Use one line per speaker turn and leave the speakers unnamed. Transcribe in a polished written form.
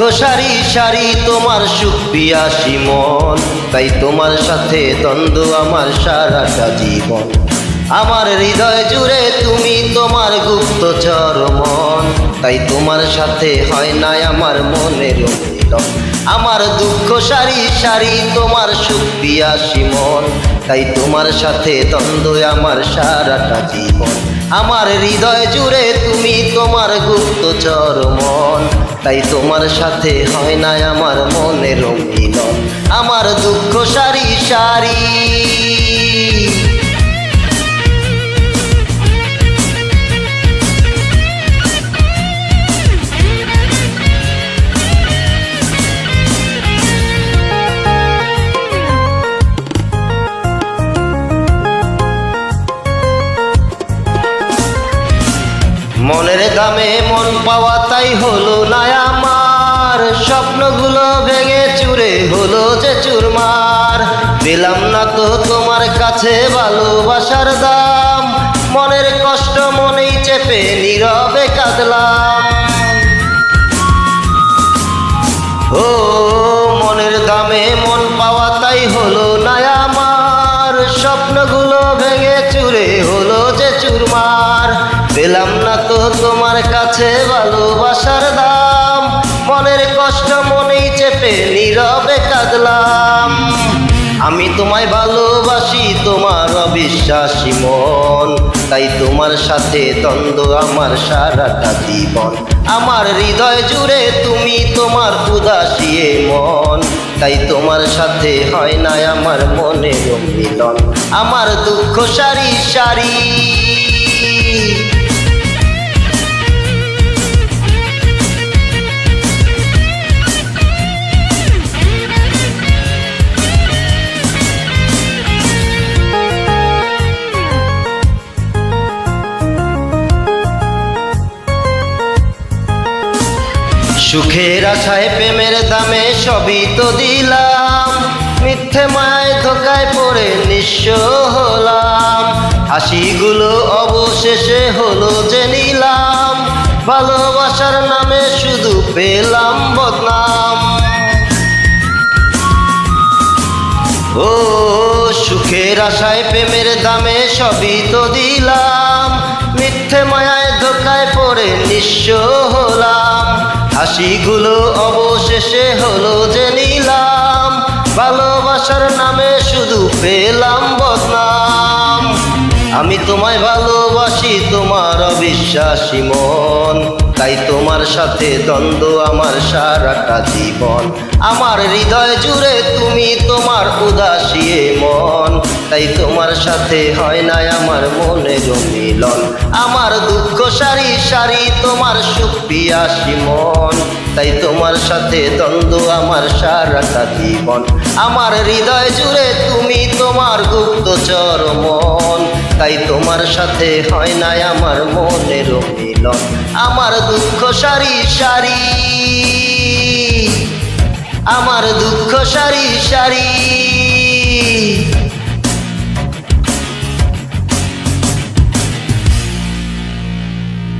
সারি সারি তোমার সুখ পিয়াসী মন, তাই তোমার সাথে দ্বন্দ্ব আমার সারাটা জীবন। আমার হৃদয় জুড়ে তুমি তোমার গুপ্তচর মন, তাই তোমার সাথে হয় না আমার মনের মিলন। আমার দুঃখ সারি সারি তোমার সুখ পিয়াসী মন, তাই তোমার সাথে দ্বন্দ্ব আমার সারাটা জীবন। আমার হৃদয় জুড়ে তুমি তোমার গুপ্তচর মন, তাই তোমার সাথে হয় না আমার মনের মিলন। আমার দুঃখ সারি সারি। মনের দামে মন পাওয়া তাই হলো না আমার, স্বপ্নগুলো ভেঙে চুরে হলো যে চুরমার। পেলাম না তো তোমার কাছে ভালোবাসার দাম, মনের কষ্ট মনেই চেপে নীরবে কাঁদলাম। ও মনের দামে মন পাওয়া তাই হলো না আমার, স্বপ্নগুলো ভেঙে চুরে হলো যে চুরমার। পেলাম না তো তোমার কাছে ভালোবাসার দাম, মনের কষ্ট মনেই চেপে নীরবে কাঁদলাম। আমি তোমায় ভালোবাসি তোমার অবিশ্বাসী মন, তাই তোমার সাথে দ্বন্দ্ব আমার সারাটা জীবন। আমার হৃদয় জুড়ে তুমি তোমার উদাসী মন, তাই তোমার সাথে হয় না আমার মনের মিলন। আমার দুঃখ সারি সারি। সুখের আশায় প্রেমের দামে সবই তো দিলাম, মিথ্যে মায় ধোকায় পড়ে নিঃস্ব হলাম। হাসিগুলো অবশেষে হলো যে নিলাম, ভালোবাসার নামে শুধু পেলাম বদনাম। ও সুখের আশায় প্রেমের দামে সবই তো দিলাম, মিথ্যে মায়ায় ধোকায় পড়ে নিঃস্ব হলাম। হাসিগুলো অবশেষে হলো যে নিলাম, ভালোবাসার নামে শুধু পেলাম বদনাম। আমি তোমায় ভালোবাসি তোমার অবিশ্বাসী মন, তাই তোমার সাথে দ্বন্দ্ব আমার সারাটা জীবন। আমার হৃদয় জুড়ে তুমি তোমার উদাসী মন, তাই তোমার সাথে হয় না আমার মনের মিলন। আমার দুঃখ সারি সারি তোমার সুখ পিয়াসী মন, তাই তোমার সাথে দ্বন্দ্ব আমার সারাটা জীবন। আমার হৃদয় জুড়ে তুমি তোমার গুপ্তচর মন, তাই তোমার সাথে হয় না আমার মনের মিলন। আমার দুঃখ সারি সারি। আমার দুঃখ সারি সারি।